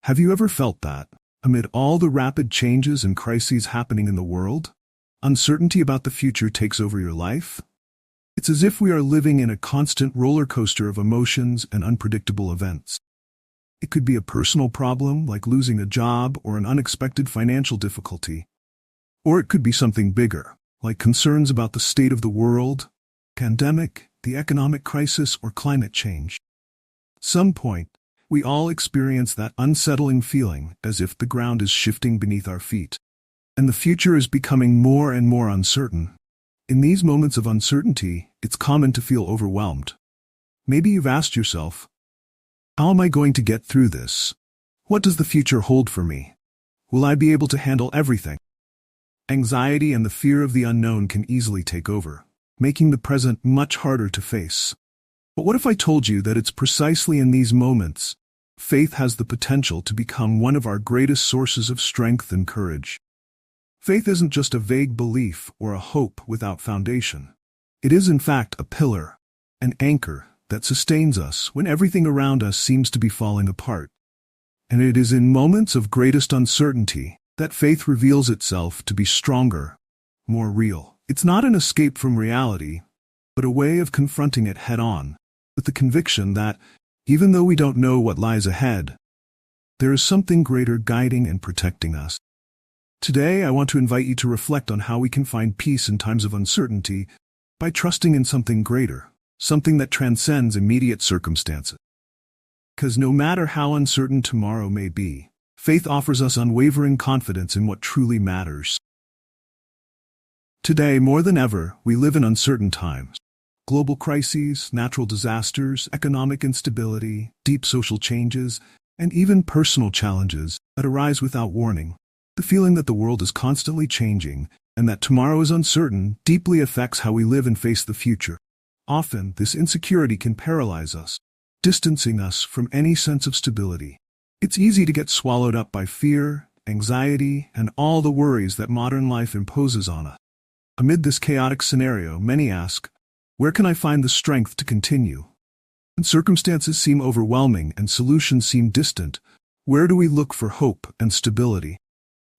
Have you ever felt that, amid all the rapid changes and crises happening in the world, uncertainty about the future takes over your life? It's as if we are living in a constant roller coaster of emotions and unpredictable events. It could be a personal problem like losing a job or an unexpected financial difficulty. Or it could be something bigger, like concerns about the state of the world, pandemic, the economic crisis, or climate change. Some point, we all experience that unsettling feeling as if the ground is shifting beneath our feet, and the future is becoming more and more uncertain. In these moments of uncertainty, it's common to feel overwhelmed. Maybe you've asked yourself, how am I going to get through this? What does the future hold for me? Will I be able to handle everything? Anxiety and the fear of the unknown can easily take over, making the present much harder to face. But what if I told you that it's precisely in these moments, faith has the potential to become one of our greatest sources of strength and courage? Faith isn't just a vague belief or a hope without foundation. It is in fact a pillar, an anchor that sustains us when everything around us seems to be falling apart. And it is in moments of greatest uncertainty that faith reveals itself to be stronger, more real. It's not an escape from reality, but a way of confronting it head-on, with the conviction that, even though we don't know what lies ahead, there is something greater guiding and protecting us. Today, I want to invite you to reflect on how we can find peace in times of uncertainty by trusting in something greater, something that transcends immediate circumstances. Because no matter how uncertain tomorrow may be, faith offers us unwavering confidence in what truly matters. Today, more than ever, we live in uncertain times. Global crises, natural disasters, economic instability, deep social changes, and even personal challenges that arise without warning. The feeling that the world is constantly changing and that tomorrow is uncertain deeply affects how we live and face the future. Often, this insecurity can paralyze us, distancing us from any sense of stability. It's easy to get swallowed up by fear, anxiety, and all the worries that modern life imposes on us. Amid this chaotic scenario, many ask, where can I find the strength to continue? When circumstances seem overwhelming and solutions seem distant, where do we look for hope and stability?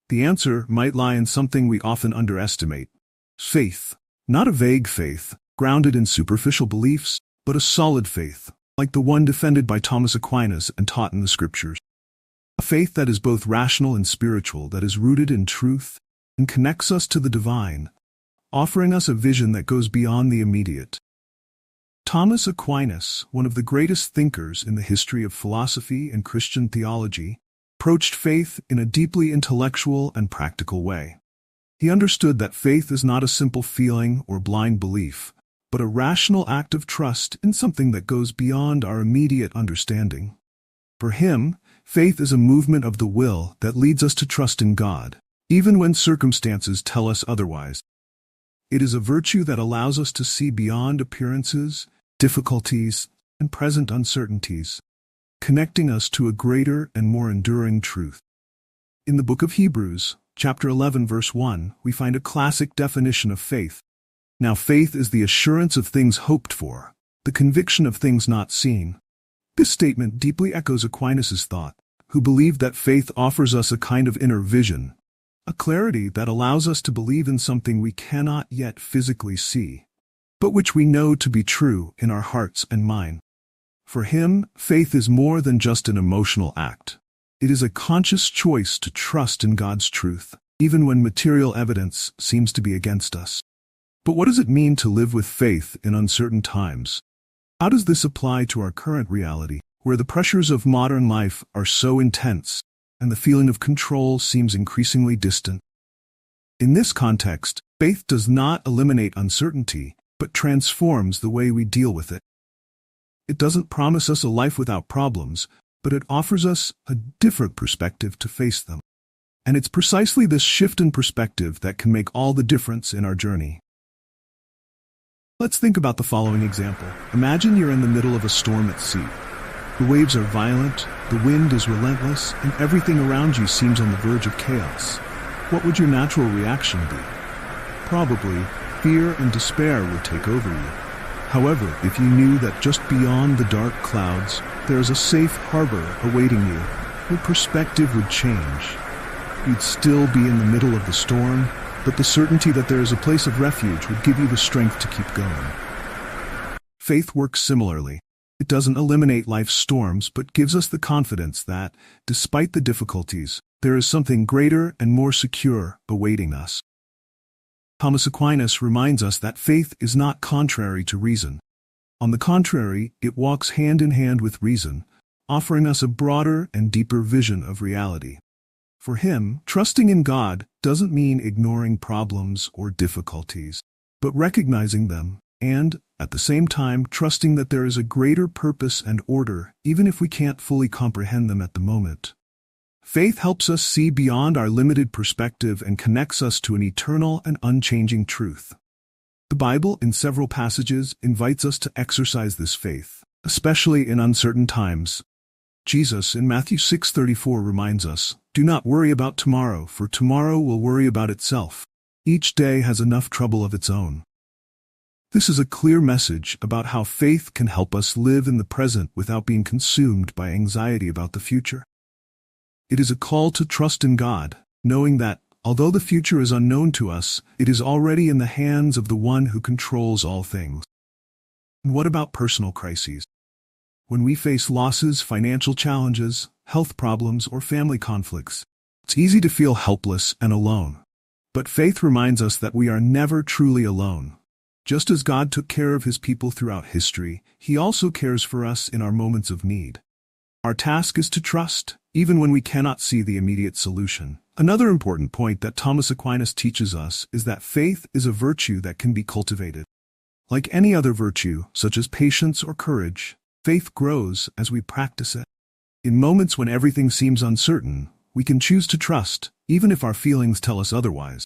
The answer might lie in something we often underestimate: faith. Not a vague faith, grounded in superficial beliefs, but a solid faith, like the one defended by Thomas Aquinas and taught in the Scriptures. A faith that is both rational and spiritual, that is rooted in truth and connects us to the divine, offering us a vision that goes beyond the immediate. Thomas Aquinas, one of the greatest thinkers in the history of philosophy and Christian theology, approached faith in a deeply intellectual and practical way. He understood that faith is not a simple feeling or blind belief, but a rational act of trust in something that goes beyond our immediate understanding. For him, faith is a movement of the will that leads us to trust in God, even when circumstances tell us otherwise. It is a virtue that allows us to see beyond appearances, difficulties, and present uncertainties, connecting us to a greater and more enduring truth. In the book of Hebrews, chapter 11, verse 1, we find a classic definition of faith. Now faith is the assurance of things hoped for, the conviction of things not seen. This statement deeply echoes Aquinas' thought, who believed that faith offers us a kind of inner vision, a clarity that allows us to believe in something we cannot yet physically see, but which we know to be true in our hearts and mind. For him, faith is more than just an emotional act. It is a conscious choice to trust in God's truth, even when material evidence seems to be against us. But what does it mean to live with faith in uncertain times? How does this apply to our current reality, where the pressures of modern life are so intense and the feeling of control seems increasingly distant? In this context, faith does not eliminate uncertainty, but transforms the way we deal with it. It doesn't promise us a life without problems, but it offers us a different perspective to face them. And it's precisely this shift in perspective that can make all the difference in our journey. Let's think about the following example. Imagine you're in the middle of a storm at sea. The waves are violent, the wind is relentless, and everything around you seems on the verge of chaos. What would your natural reaction be? Probably, fear and despair would take over you. However, if you knew that just beyond the dark clouds, there is a safe harbor awaiting you, your perspective would change. You'd still be in the middle of the storm, but the certainty that there is a place of refuge would give you the strength to keep going. Faith works similarly. It doesn't eliminate life's storms, but gives us the confidence that, despite the difficulties, there is something greater and more secure awaiting us. Thomas Aquinas reminds us that faith is not contrary to reason. On the contrary, it walks hand in hand with reason, offering us a broader and deeper vision of reality. For him, trusting in God doesn't mean ignoring problems or difficulties, but recognizing them and, at the same time, trusting that there is a greater purpose and order, even if we can't fully comprehend them at the moment. Faith helps us see beyond our limited perspective and connects us to an eternal and unchanging truth. The Bible, in several passages, invites us to exercise this faith, especially in uncertain times. Jesus, in Matthew 6:34, reminds us, "Do not worry about tomorrow, for tomorrow will worry about itself. Each day has enough trouble of its own." This is a clear message about how faith can help us live in the present without being consumed by anxiety about the future. It is a call to trust in God, knowing that, although the future is unknown to us, it is already in the hands of the one who controls all things. And what about personal crises? When we face losses, financial challenges, health problems, or family conflicts, it's easy to feel helpless and alone. But faith reminds us that we are never truly alone. Just as God took care of his people throughout history, he also cares for us in our moments of need. Our task is to trust, even when we cannot see the immediate solution. Another important point that Thomas Aquinas teaches us is that faith is a virtue that can be cultivated. Like any other virtue, such as patience or courage, faith grows as we practice it. In moments when everything seems uncertain, we can choose to trust, even if our feelings tell us otherwise.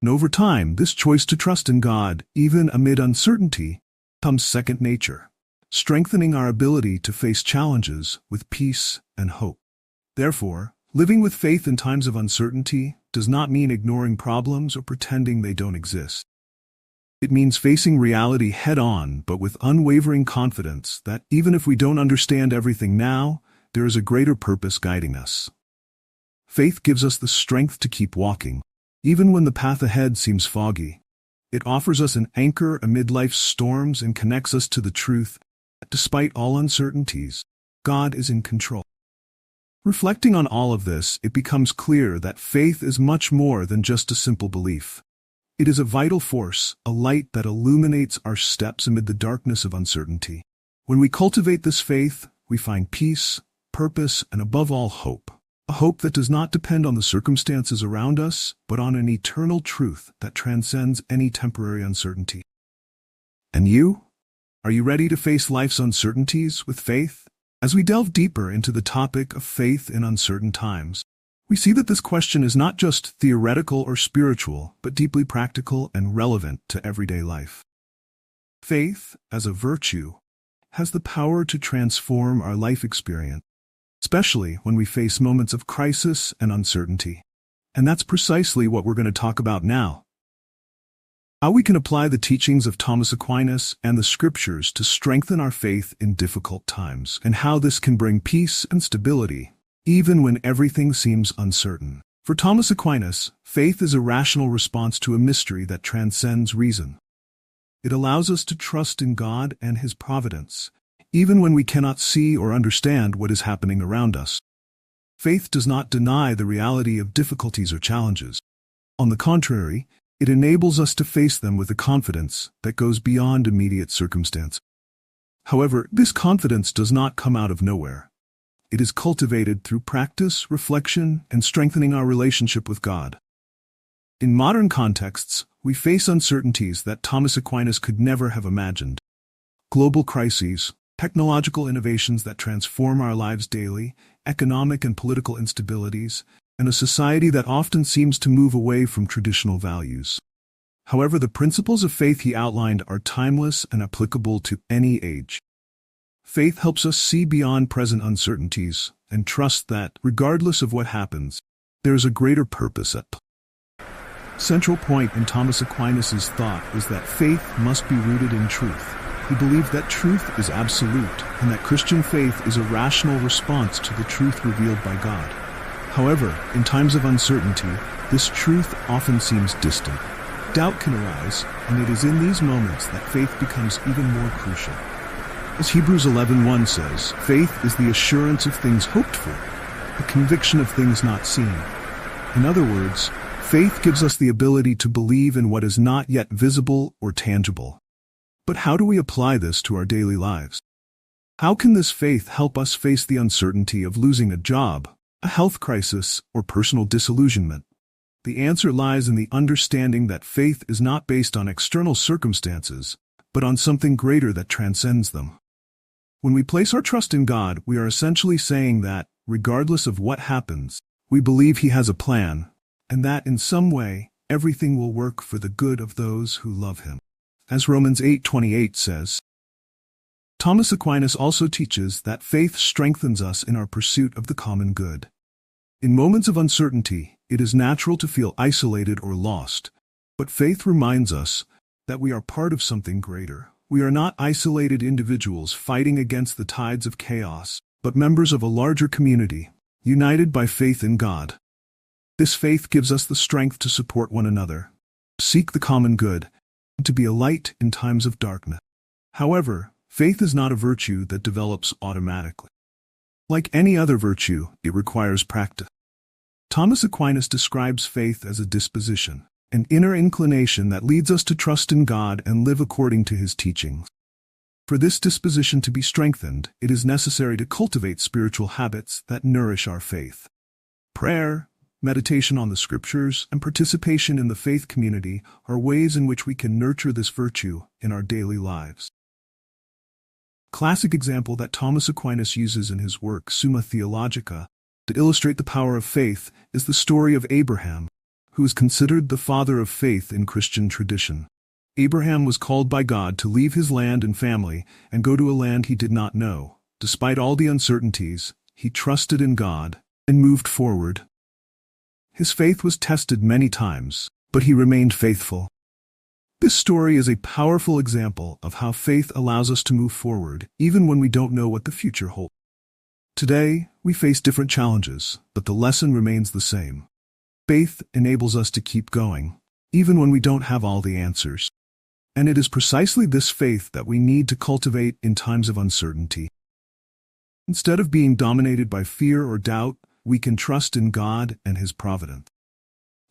And over time, this choice to trust in God, even amid uncertainty, becomes second nature, strengthening our ability to face challenges with peace and hope. Therefore, living with faith in times of uncertainty does not mean ignoring problems or pretending they don't exist. It means facing reality head-on, but with unwavering confidence that even if we don't understand everything now, there is a greater purpose guiding us. Faith gives us the strength to keep walking, even when the path ahead seems foggy. It offers us an anchor amid life's storms and connects us to the truth that, despite all uncertainties, God is in control. Reflecting on all of this, it becomes clear that faith is much more than just a simple belief. It is a vital force, a light that illuminates our steps amid the darkness of uncertainty. When we cultivate this faith, we find peace, purpose, and above all, hope. A hope that does not depend on the circumstances around us, but on an eternal truth that transcends any temporary uncertainty. And you? Are you ready to face life's uncertainties with faith? As we delve deeper into the topic of faith in uncertain times, we see that this question is not just theoretical or spiritual, but deeply practical and relevant to everyday life. Faith, as a virtue, has the power to transform our life experience, especially when we face moments of crisis and uncertainty. And that's precisely what we're going to talk about now. How we can apply the teachings of Thomas Aquinas and the Scriptures to strengthen our faith in difficult times, and how this can bring peace and stability, even when everything seems uncertain. For Thomas Aquinas, faith is a rational response to a mystery that transcends reason. It allows us to trust in God and His providence, even when we cannot see or understand what is happening around us. Faith does not deny the reality of difficulties or challenges. On the contrary, it enables us to face them with a confidence that goes beyond immediate circumstance. However, this confidence does not come out of nowhere. It is cultivated through practice, reflection, and strengthening our relationship with God. In modern contexts, we face uncertainties that Thomas Aquinas could never have imagined. Global crises, technological innovations that transform our lives daily, economic and political instabilities, and a society that often seems to move away from traditional values. However, the principles of faith he outlined are timeless and applicable to any age. Faith helps us see beyond present uncertainties and trust that, regardless of what happens, there is a greater purpose at play. Central point in Thomas Aquinas' thought was that faith must be rooted in truth. He believed that truth is absolute and that Christian faith is a rational response to the truth revealed by God. However, in times of uncertainty, this truth often seems distant. Doubt can arise, and it is in these moments that faith becomes even more crucial. As Hebrews 11:1 says, faith is the assurance of things hoped for, the conviction of things not seen. In other words, faith gives us the ability to believe in what is not yet visible or tangible. But how do we apply this to our daily lives? How can this faith help us face the uncertainty of losing a job, a health crisis, or personal disillusionment? The answer lies in the understanding that faith is not based on external circumstances, but on something greater that transcends them. When we place our trust in God, we are essentially saying that, regardless of what happens, we believe He has a plan, and that in some way, everything will work for the good of those who love Him. As Romans 8:28 says, Thomas Aquinas also teaches that faith strengthens us in our pursuit of the common good. In moments of uncertainty, it is natural to feel isolated or lost, but faith reminds us that we are part of something greater. We are not isolated individuals fighting against the tides of chaos, but members of a larger community, united by faith in God. This faith gives us the strength to support one another, seek the common good, and to be a light in times of darkness. However, faith is not a virtue that develops automatically. Like any other virtue, it requires practice. Thomas Aquinas describes faith as a disposition, an inner inclination that leads us to trust in God and live according to His teachings. For this disposition to be strengthened, it is necessary to cultivate spiritual habits that nourish our faith. Prayer, meditation on the Scriptures, and participation in the faith community are ways in which we can nurture this virtue in our daily lives. Classic example that Thomas Aquinas uses in his work Summa Theologica to illustrate the power of faith is the story of Abraham, who is considered the father of faith in Christian tradition. Abraham was called by God to leave his land and family and go to a land he did not know. Despite all the uncertainties, he trusted in God and moved forward. His faith was tested many times, but he remained faithful. This story is a powerful example of how faith allows us to move forward, even when we don't know what the future holds. Today, we face different challenges, but the lesson remains the same. Faith enables us to keep going, even when we don't have all the answers. And it is precisely this faith that we need to cultivate in times of uncertainty. Instead of being dominated by fear or doubt, we can trust in God and His providence.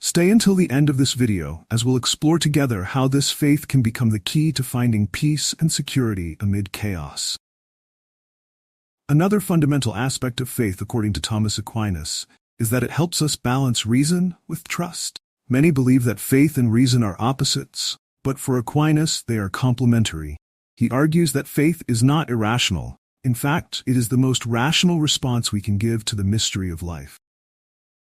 Stay until the end of this video as we'll explore together how this faith can become the key to finding peace and security amid chaos. Another fundamental aspect of faith, according to Thomas Aquinas, is that it helps us balance reason with trust. Many believe that faith and reason are opposites, but for Aquinas they are complementary. He argues that faith is not irrational. In fact, it is the most rational response we can give to the mystery of life.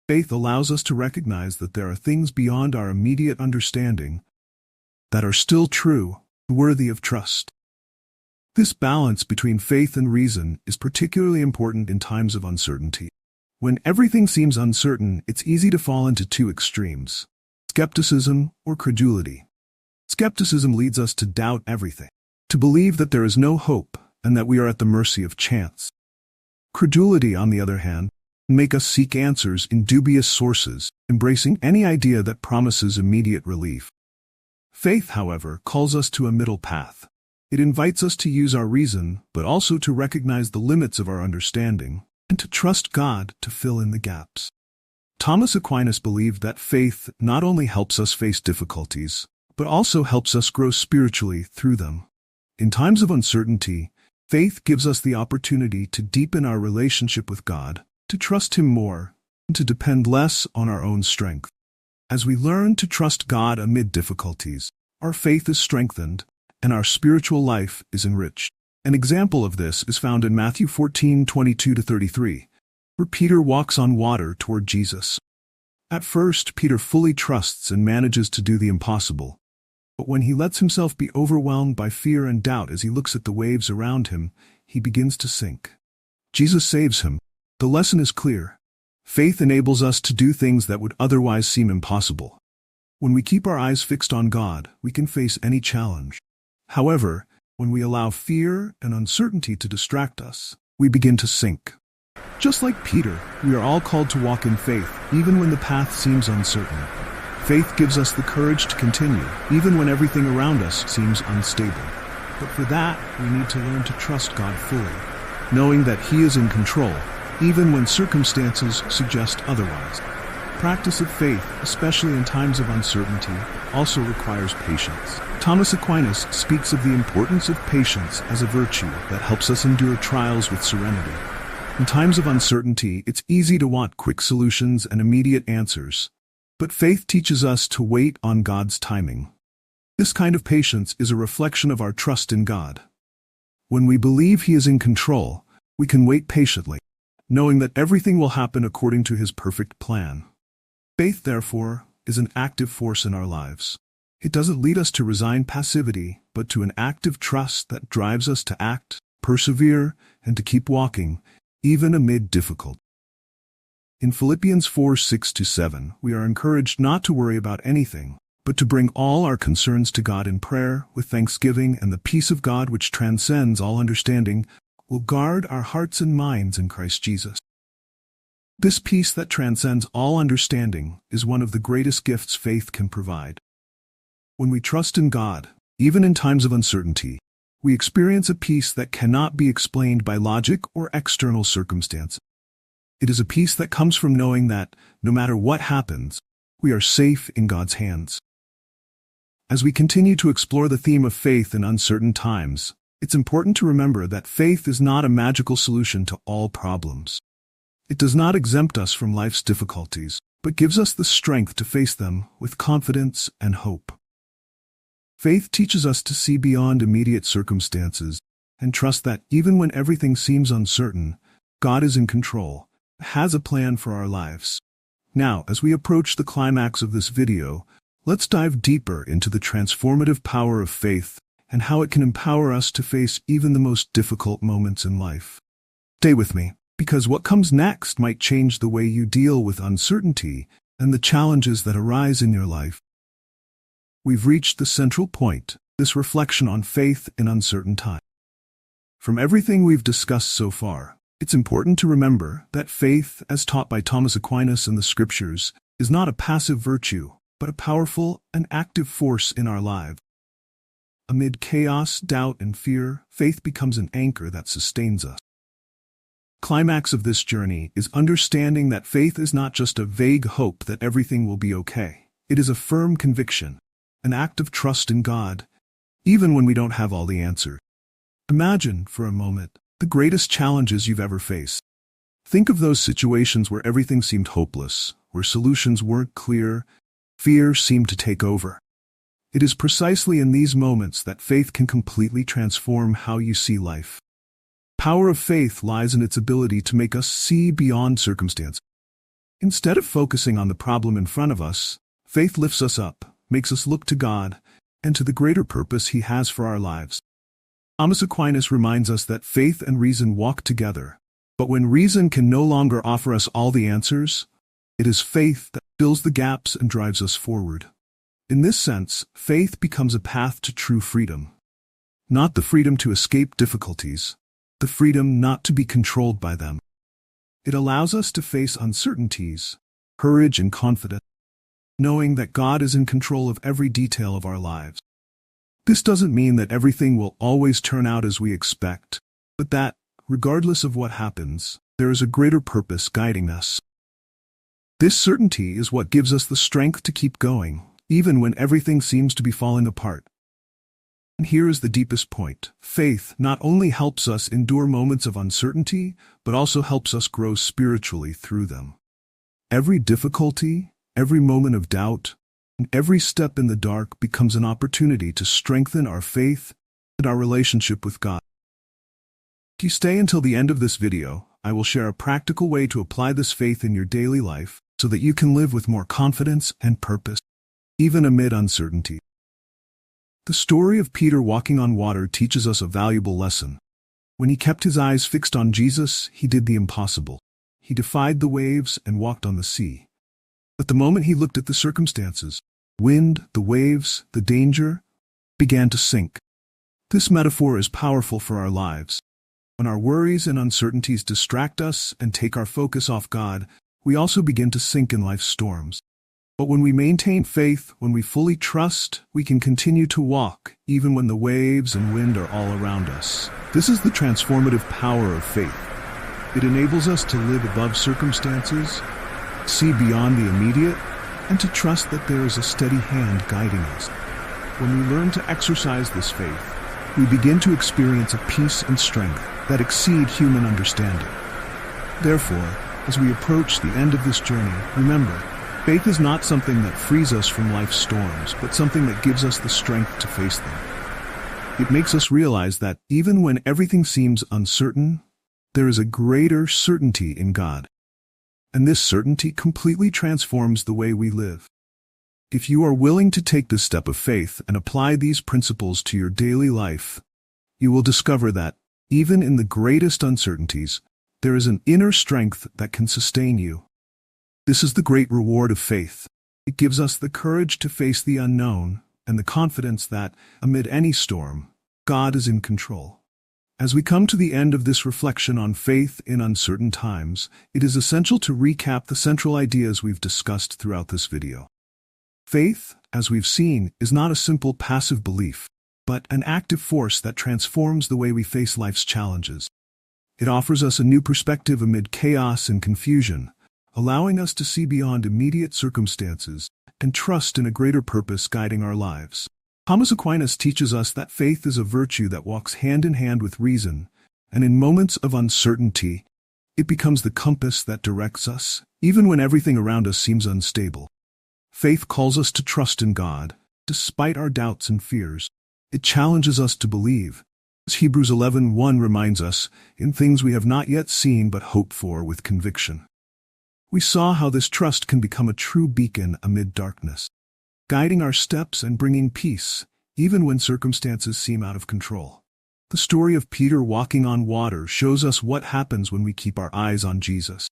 Faith allows us to recognize that there are things beyond our immediate understanding that are still true, worthy of trust. This balance between faith and reason is particularly important in times of uncertainty. When everything seems uncertain, it's easy to fall into two extremes: skepticism or credulity. Skepticism leads us to doubt everything, to believe that there is no hope and that we are at the mercy of chance. Credulity, on the other hand, make us seek answers in dubious sources, embracing any idea that promises immediate relief. Faith, however, calls us to a middle path. It invites us to use our reason, but also to recognize the limits of our understanding, and to trust God to fill in the gaps. Thomas Aquinas believed that faith not only helps us face difficulties, but also helps us grow spiritually through them. In times of uncertainty, faith gives us the opportunity to deepen our relationship with God, to trust Him more, and to depend less on our own strength. As we learn to trust God amid difficulties, our faith is strengthened, and our spiritual life is enriched. An example of this is found in Matthew 14:22-33, where Peter walks on water toward Jesus. At first, Peter fully trusts and manages to do the impossible. But when he lets himself be overwhelmed by fear and doubt as he looks at the waves around him, he begins to sink. Jesus saves him. The lesson is clear. Faith enables us to do things that would otherwise seem impossible. When we keep our eyes fixed on God, we can face any challenge. However, When we allow fear and uncertainty to distract us, we begin to sink. Just like Peter, we are all called to walk in faith, even when the path seems uncertain. Faith gives us the courage to continue, even when everything around us seems unstable. But for that, we need to learn to trust God fully, knowing that He is in control, even when circumstances suggest otherwise. Practice of faith, especially in times of uncertainty, also requires patience. Thomas Aquinas speaks of the importance of patience as a virtue that helps us endure trials with serenity. In times of uncertainty, it's easy to want quick solutions and immediate answers, but faith teaches us to wait on God's timing. This kind of patience is a reflection of our trust in God. When we believe He is in control, we can wait patiently, knowing that everything will happen according to His perfect plan. Faith, therefore, is an active force in our lives. It doesn't lead us to resigned passivity, but to an active trust that drives us to act, persevere, and to keep walking, even amid difficulty. In Philippians 4:6-7, we are encouraged not to worry about anything, but to bring all our concerns to God in prayer with thanksgiving, and the peace of God which transcends all understanding will guard our hearts and minds in Christ Jesus. This peace that transcends all understanding is one of the greatest gifts faith can provide. When we trust in God, even in times of uncertainty, we experience a peace that cannot be explained by logic or external circumstances. It is a peace that comes from knowing that, no matter what happens, we are safe in God's hands. As we continue to explore the theme of faith in uncertain times, it's important to remember that faith is not a magical solution to all problems. It does not exempt us from life's difficulties, but gives us the strength to face them with confidence and hope. Faith teaches us to see beyond immediate circumstances and trust that even when everything seems uncertain, God is in control, has a plan for our lives. Now, as we approach the climax of this video, let's dive deeper into the transformative power of faith and how it can empower us to face even the most difficult moments in life. Stay with me, because what comes next might change the way you deal with uncertainty and the challenges that arise in your life. We've reached the central point, this reflection on faith in uncertain times. From everything we've discussed so far, it's important to remember that faith, as taught by Thomas Aquinas and the Scriptures, is not a passive virtue, but a powerful and active force in our lives. Amid chaos, doubt, and fear, faith becomes an anchor that sustains us. Climax of this journey is understanding that faith is not just a vague hope that everything will be okay. It is a firm conviction, an act of trust in God, even when we don't have all the answers. Imagine, for a moment, the greatest challenges you've ever faced. Think of those situations where everything seemed hopeless, where solutions weren't clear, fear seemed to take over. It is precisely in these moments that faith can completely transform how you see life. Power of faith lies in its ability to make us see beyond circumstance. Instead of focusing on the problem in front of us, faith lifts us up, makes us look to God, and to the greater purpose He has for our lives. Thomas Aquinas reminds us that faith and reason walk together, but when reason can no longer offer us all the answers, it is faith that fills the gaps and drives us forward. In this sense, faith becomes a path to true freedom. Not the freedom to escape difficulties, the freedom not to be controlled by them. It allows us to face uncertainties, courage and confidence, knowing that God is in control of every detail of our lives. This doesn't mean that everything will always turn out as we expect, but that, regardless of what happens, there is a greater purpose guiding us. This certainty is what gives us the strength to keep going, even when everything seems to be falling apart. And here is the deepest point. Faith not only helps us endure moments of uncertainty, but also helps us grow spiritually through them. Every difficulty, every moment of doubt, and every step in the dark becomes an opportunity to strengthen our faith and our relationship with God. If you stay until the end of this video, I will share a practical way to apply this faith in your daily life so that you can live with more confidence and purpose, even amid uncertainty. The story of Peter walking on water teaches us a valuable lesson. When he kept his eyes fixed on Jesus, he did the impossible. He defied the waves and walked on the sea. But the moment he looked at the circumstances, wind, the waves, the danger, began to sink. This metaphor is powerful for our lives. When our worries and uncertainties distract us and take our focus off God, we also begin to sink in life's storms. But when we maintain faith, when we fully trust, we can continue to walk, even when the waves and wind are all around us. This is the transformative power of faith. It enables us to live above circumstances, see beyond the immediate, and to trust that there is a steady hand guiding us. When we learn to exercise this faith, we begin to experience a peace and strength that exceed human understanding. Therefore, as we approach the end of this journey, remember, faith is not something that frees us from life's storms, but something that gives us the strength to face them. It makes us realize that even when everything seems uncertain, there is a greater certainty in God. And this certainty completely transforms the way we live. If you are willing to take this step of faith and apply these principles to your daily life, you will discover that, even in the greatest uncertainties, there is an inner strength that can sustain you. This is the great reward of faith. It gives us the courage to face the unknown and the confidence that, amid any storm, God is in control. As we come to the end of this reflection on faith in uncertain times, it is essential to recap the central ideas we've discussed throughout this video. Faith, as we've seen, is not a simple passive belief, but an active force that transforms the way we face life's challenges. It offers us a new perspective amid chaos and confusion, allowing us to see beyond immediate circumstances and trust in a greater purpose guiding our lives. Thomas Aquinas teaches us that faith is a virtue that walks hand in hand with reason, and in moments of uncertainty, it becomes the compass that directs us, even when everything around us seems unstable. Faith calls us to trust in God, despite our doubts and fears. It challenges us to believe. As Hebrews 11:1 reminds us, in things we have not yet seen but hope for with conviction. We saw how this trust can become a true beacon amid darkness, guiding our steps and bringing peace, even when circumstances seem out of control. The story of Peter walking on water shows us what happens when we keep our eyes on Jesus.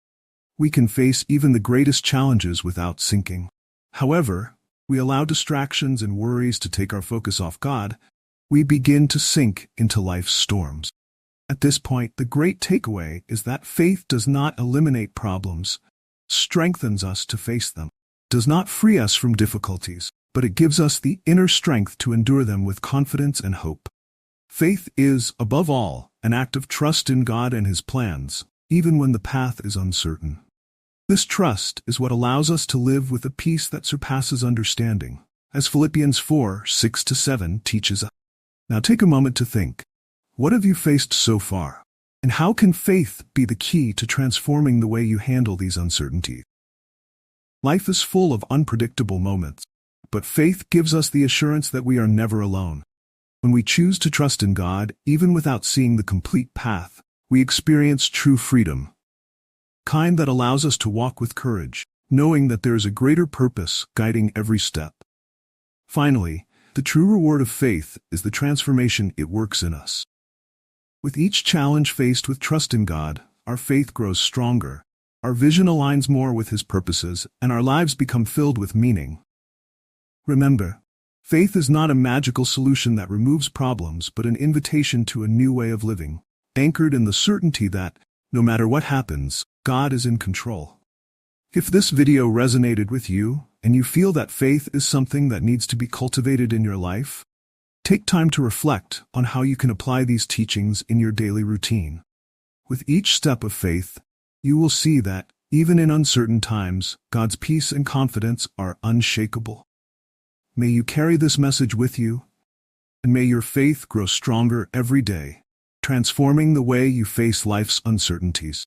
We can face even the greatest challenges without sinking. However, we allow distractions and worries to take our focus off God, we begin to sink into life's storms. At this point, the great takeaway is that faith does not eliminate problems, strengthens us to face them, does not free us from difficulties, but it gives us the inner strength to endure them with confidence and hope. Faith is, above all, an act of trust in God and His plans, even when the path is uncertain. This trust is what allows us to live with a peace that surpasses understanding, as Philippians 4:6-7 teaches us. Now take a moment to think. What have you faced so far? And how can faith be the key to transforming the way you handle these uncertainties? Life is full of unpredictable moments, but faith gives us the assurance that we are never alone. When we choose to trust in God, even without seeing the complete path, we experience true freedom, kind that allows us to walk with courage, knowing that there is a greater purpose guiding every step. Finally, the true reward of faith is the transformation it works in us. With each challenge faced with trust in God, our faith grows stronger, our vision aligns more with His purposes, and our lives become filled with meaning. Remember, faith is not a magical solution that removes problems, but an invitation to a new way of living, anchored in the certainty that, no matter what happens, God is in control. If this video resonated with you, and you feel that faith is something that needs to be cultivated in your life, take time to reflect on how you can apply these teachings in your daily routine. With each step of faith, you will see that, even in uncertain times, God's peace and confidence are unshakable. May you carry this message with you, and may your faith grow stronger every day, transforming the way you face life's uncertainties.